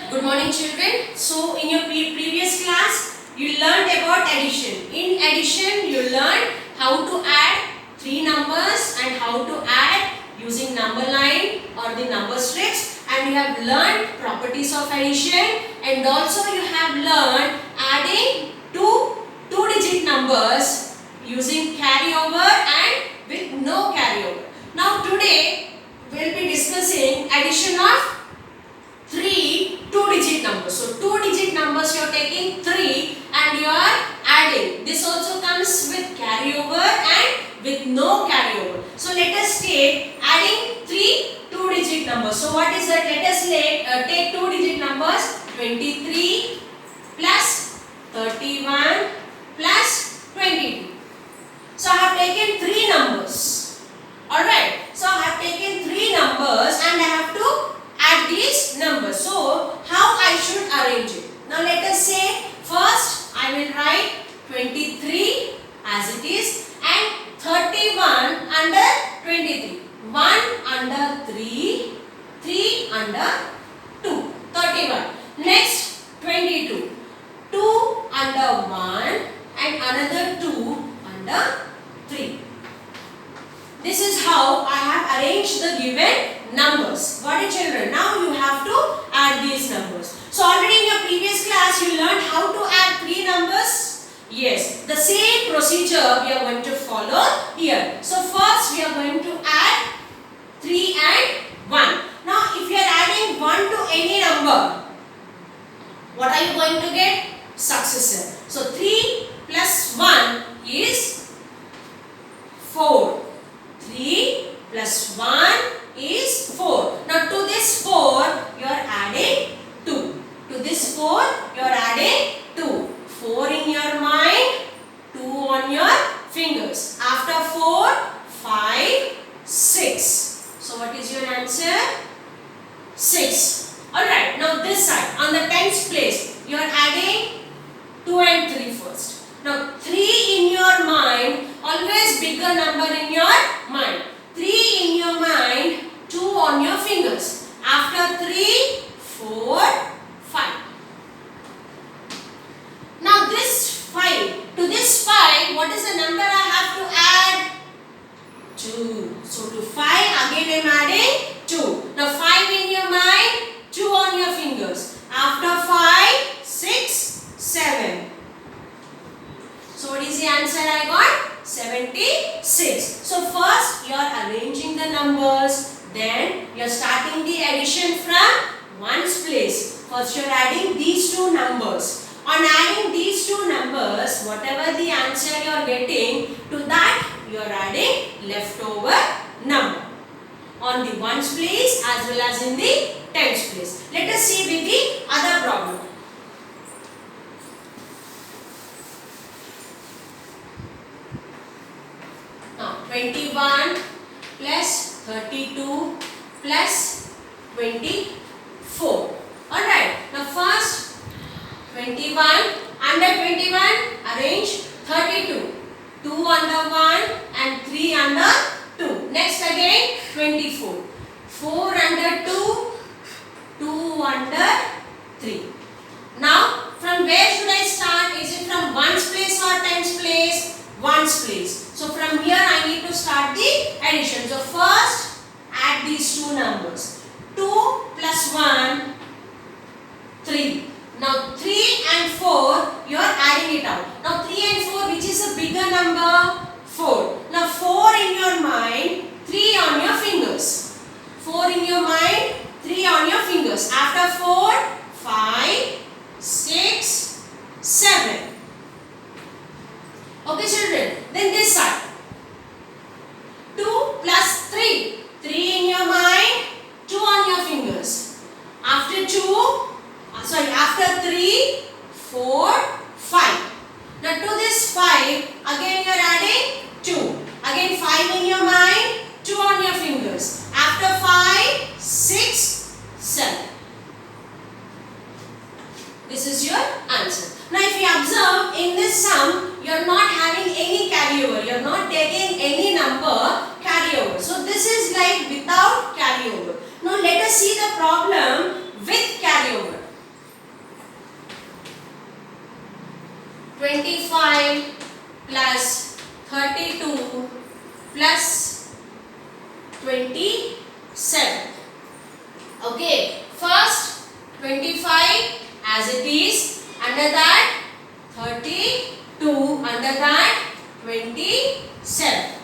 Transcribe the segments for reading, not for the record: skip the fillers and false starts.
Good morning children. So in your previous class you learned about addition. In addition you learned how to add three numbers and how to add using number line or the number strips, and you have learned properties of addition, and also you have learned adding two-digit numbers using carryover and with no carryover. Now today we will be discussing addition of three two-digit numbers. So two-digit numbers you are taking 3 and you are adding. This also comes with carryover and with no carryover. So let us take adding three two-digit numbers. So what is that? Let us take two-digit numbers 23 plus 31 plus 22. So I have taken three numbers. Alright. So I have taken three numbers and I have to add these numbers. So how I should arrange it? Now let us say first I will write 23 as it is and 31 under 23. 1 under 3, 3 under 2. 31. Next 22. 2 under 1 and another 2 under 3. This is how I have arranged the given numbers. Got it children? Now you have to add these numbers. So already in your previous class you learned how to add three numbers. Yes, the same procedure we are going to follow here. So first we are going to add 3 and 1. Now if you are adding 1 to any number, what are you going to get? Successor. So 3 plus 1 is 4. 3 plus 1 is 4. Now to this 4 you are adding 2. To this 4 you are adding 2. 4 in your mind, 2 on your fingers. After 4, 5, 6. So what is your answer? 6. Alright, now this side on the tens place you are adding 2 and 3 first. Now 3 in your mind, always bigger number in your mind. 3 in your mind, 2 on your fingers. After 3, 4, 5. Now this 5, to this 5, what is the number I have to add? 2. So to 5 again I am adding 2. Now 5 in your mind, 2 on your fingers. After 5, 6, 7. So what is the answer I got? 76. So first you are arranging the numbers, then you are starting the addition from ones place. First you are adding these two numbers. On adding these two numbers, whatever the answer you are getting, to that you are adding leftover number. On the ones place as well as in the tens place. Let us see with the other problem. Now 21 plus 32 plus 24. Alright. Now first 21 under 21 arrange 32. 2 under 1 and 3 under 2. Next again 24. 4 under 2, 2 under 3. Now from where should I start? Is it from ones place or tens place? Ones place. So from here I need to start the addition. So first add these two numbers. 2 plus 1, 3. Now 3 and 4 you are adding it out. Now 3 and 4, which is a bigger number? 4. Now 4 in your mind, 3 on your fingers. 4 in your mind, 3 on your fingers. After 4, 5, 6, 7. Okay children, then this side. 2 plus 3. 3 in your mind, 2 on your fingers. After 3, 4, 5. Now to this 5, again you are adding 2. Again 5 in your mind, 2 on your fingers. After 5, 6, 7. This is your answer. Now if you observe in this sum, you are not having any carryover. You are not taking any number carryover. So this is like without carryover. Now let us see the problem with carryover. plus 32 plus 27. Okay, first 25 as it is, under that 32, under that 27.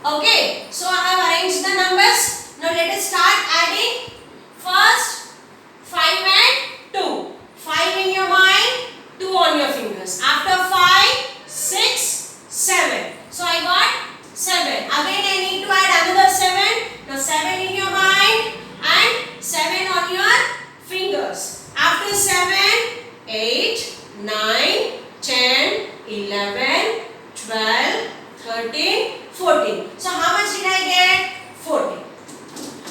Okay, so I have arranged the numbers. Now let us start adding. First 5 and 2. 5 in your mind, 2 on your fingers. After 5, 6, 7. So I got 7. Again I need to add another 7. Now 7 in your mind and 7 on your fingers. After 7, 8, 9, 10, 11, 12, 13, 14. So how much did I get? 14.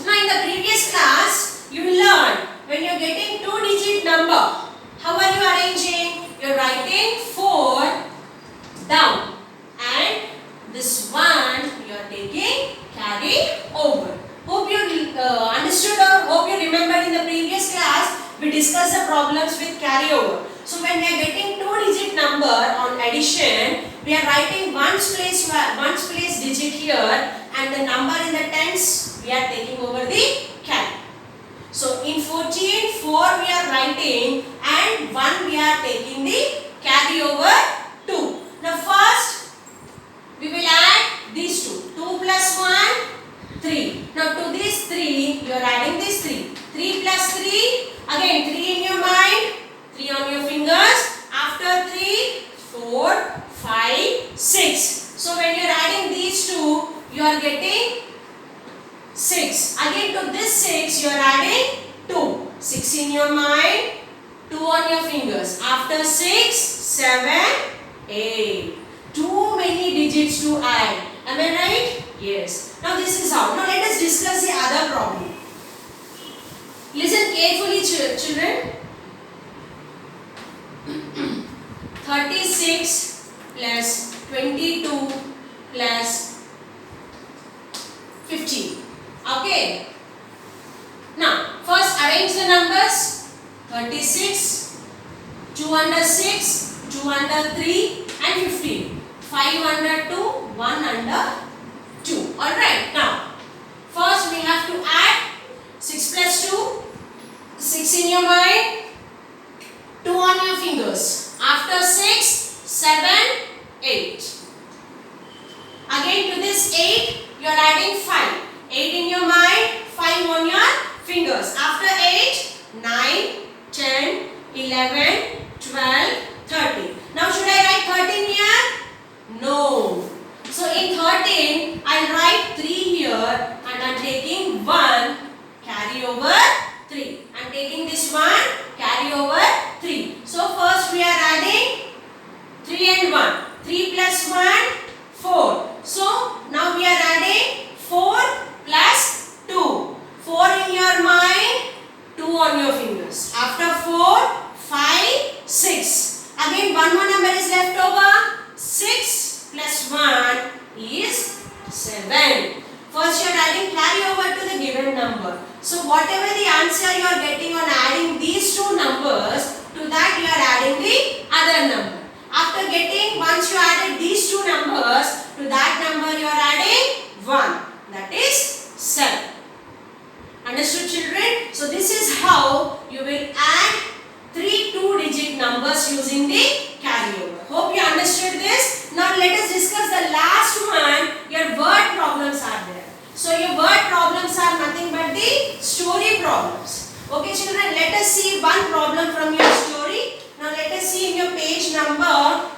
Now in the previous class, you learned when you are getting 2-digit number, how are you arranging? You are writing 4 down and this one you are taking carry over. Hope you understood or hope you remembered in the previous class we discussed the problems with carry over. So when we are getting 2-digit number on addition, we are writing ones place digit here and the number in the tens we are taking over the carry. So in 14, 4 we are writing and 1 we are taking the carry over 2. Now first we will add these two. 2 plus 1, 3. Now to this 3 you are adding this 3. 3 plus 3, again 3 in your mind, 3 on your fingers. After 3, 4, 5, 6. So when you are adding these two, you are getting 6. Again to this 6 you are adding 2. 6 in your mind, 2 on your fingers. After 6, 7, 8. Too many digits to add. Am I right? Yes. Now this is how. Now let us discuss the other problem. Listen carefully children. 36 plus 22 plus 15. Okay. Now first arrange the numbers. 36, 2 under 6, 2 under 3 and 15. 5 under 2, 1 under 2. Alright. Now first we have to add 6 plus 2. 6 in your mind, 2 on your fingers. After 6, 7, 8. Again to this 8, you are adding 5. 8 in your mind, 5 on your fingers. After 8, 9, 10, 11, 12, 13. Now should I write 13 here? No. So in 13, I will write 3 here and I am taking 1 carry over 3. I am taking this one carry over 3. So first we are adding 3 and 1. 3 plus 1, 4. So now we are adding 4 plus 2. 4 in your mind, 2 on your fingers. After 4, 5, 6. Again one more number is left over. 6 plus 1 is 7. First you are adding carry over to the given number. So whatever the answer you are getting on adding these two numbers, to that you are adding the other number. After getting, once you added these two numbers, to that number you are adding 1. That is 7. Understood children? So this is how you will add 3 2-digit numbers using the carryover. Hope you understood this. Now let us discuss the last one. Your word problems are there. So your word problems are nothing but the story problems. Okay children, let us see one problem from your story. Now let us see in your page number.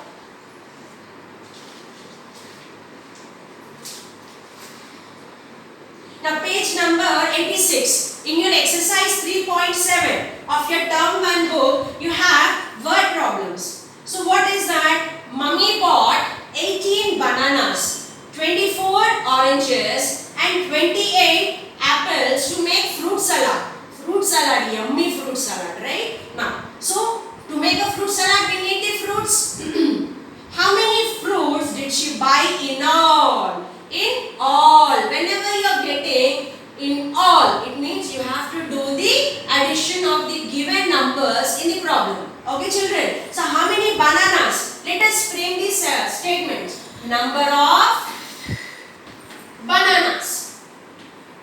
Now page number 86. In your exercise 3.7 of your term 1 book, you have word problems. So what is that? Mummy bought 18 bananas, 24 oranges and 28 apples to make fruit salad. Fruit salad, yummy fruit salad, right? Now, so to make a fruit salad we need the fruits. How many fruits did she buy in all? In all. Whenever you are getting in all, it means you have to do the addition of the given numbers in the problem. Okay children. So how many bananas? Let us frame this statement. Number of bananas.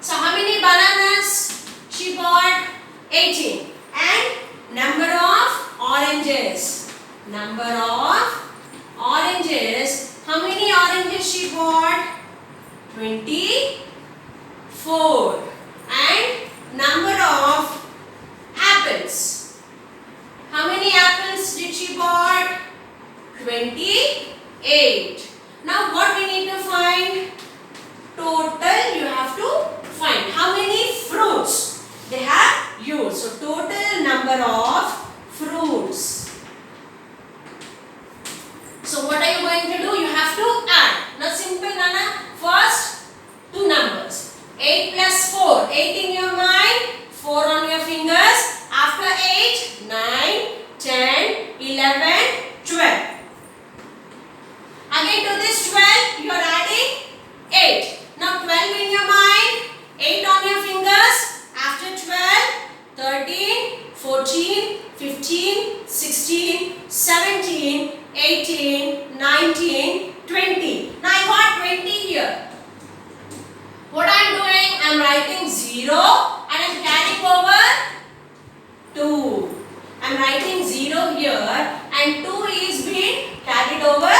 So how many bananas she bought? 18. And number of oranges. Number of oranges. How many oranges she bought? 24. And number of apples. How many apples did she bought? 28. Now what we need to find? Total you have to find. How many fruits they have used? So total number of fruits. So what are you going to do? You have to add. Now simple Nana. First two numbers. 8 plus 4. 8 in your mind. 4 on your fingers. After 8, 9, 10, 11, 12. Again to this 12, you are adding 8. Now 12 in your mind, 8 on your fingers. After 12, 13, 14, 15, 16, 17, 18, 19, 20. Now I got 20 here. What I am doing? I am writing 0 and I am carrying over 2. I am writing 0 here and 2 is being carried over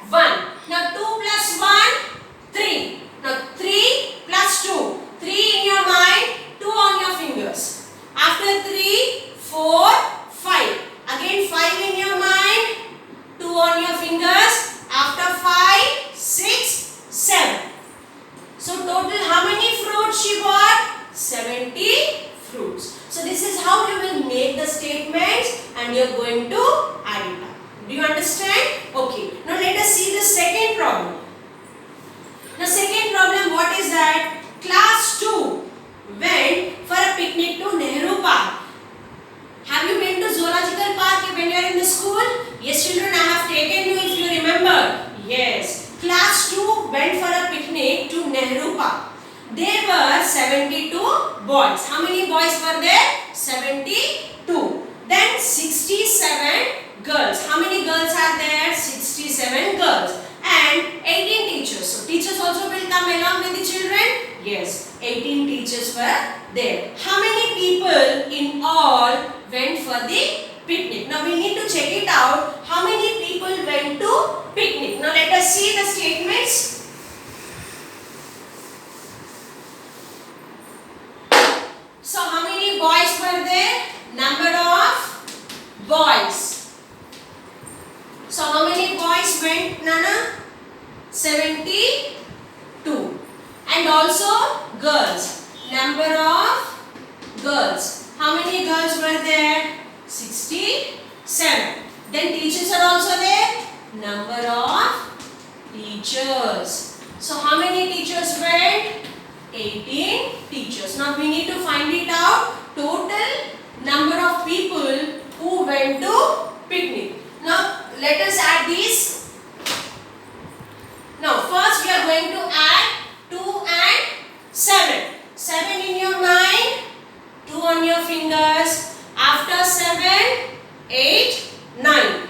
1. Now 2 plus 1, 3. Now 3 plus 2. 3 in your mind, 2 on your fingers. After 3, 4, 5. Again 5 in your mind, 2 on your fingers. After 5, 6, 7. So total how many fruits she bought? 70 fruits. So this is how you will make the statements and you are going to add it up. Do you understand? Okay. Now let us see the second problem. The second problem, what is that? Class 2 went for a picnic to Nehru Park. Have you been to Zoological Park when you are in the school? Yes children, I have taken you if you remember. Yes. Class 2 went for a picnic to Nehru Park. There were 72 boys. How many boys were there? 72. Then 67 girls. How many girls are there? 67 girls. And 18 teachers. So teachers also will come along with the children? Yes. 18 teachers were there. How many people in all went for the picnic? Now we need to check it out. How many people went to picnic? Now let us see the statements. So how many boys were there? Number of boys. So how many boys went, Nana? 72. And also girls. Number of girls. How many girls were there? 67. Then teachers are also there. Number of teachers. So how many teachers went? 18 teachers. Now we need to find it out. Total number of people who went to picnic. Now let us add these. Now first we are going to add 2 and 7. 7 in your mind, 2 on your fingers. After 7, 8, 9.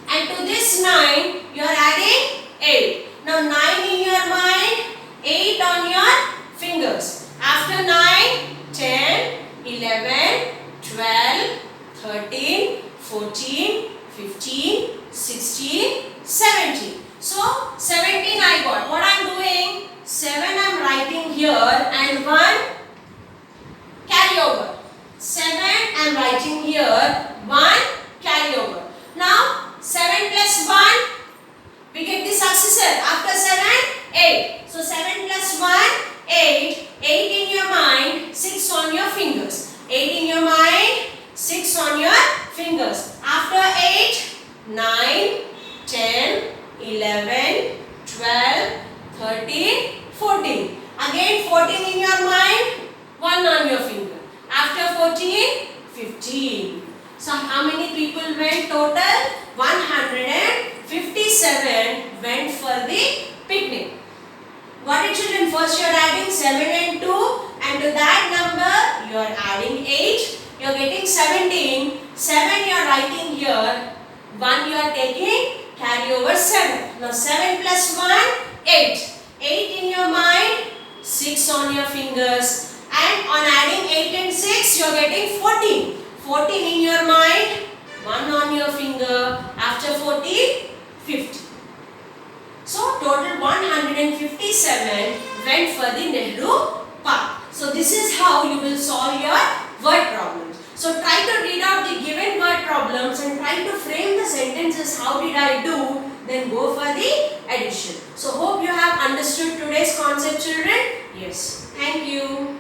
And to this 9 you are adding 8. Now 9 in your mind, 8 on your fingers. After 9, 10, 11, 12, 13, 14, 15, 16, 17. So 17 I got. What I am doing? 7 I am writing here and 1 carry over. 7 I am writing here, 1 carry over. Now 7 plus 1, we get the successor. After 7, 8. So 7 plus 1, 8. 8 in your mind, 6 on your fingers. 8 in your mind, 6 on your fingers. After 8, 9, 10, 11, 12, 13, 14. Again 14 in your mind, 1 on your finger. After 14, 15. So how many people went total? 157 went for the picnic. Got it children? First you are adding 7 and 2 and to that number you are adding 8, you are getting 17. 7 you are writing here. 1 you are taking, carry over 7. Now 7 plus 1, 8. 8 in your mind, 6 on your fingers. And on adding 8 and 6, you are getting 14. 14 in your mind, 1 on your finger. After 14, 50. So total 157 went for the Nehru Park. So this is how you will solve your word problems. So try to read out the given word problems and try to frame the sentences. How did I do? Then go for the addition. So hope you have understood today's concept, children. Yes. Thank you.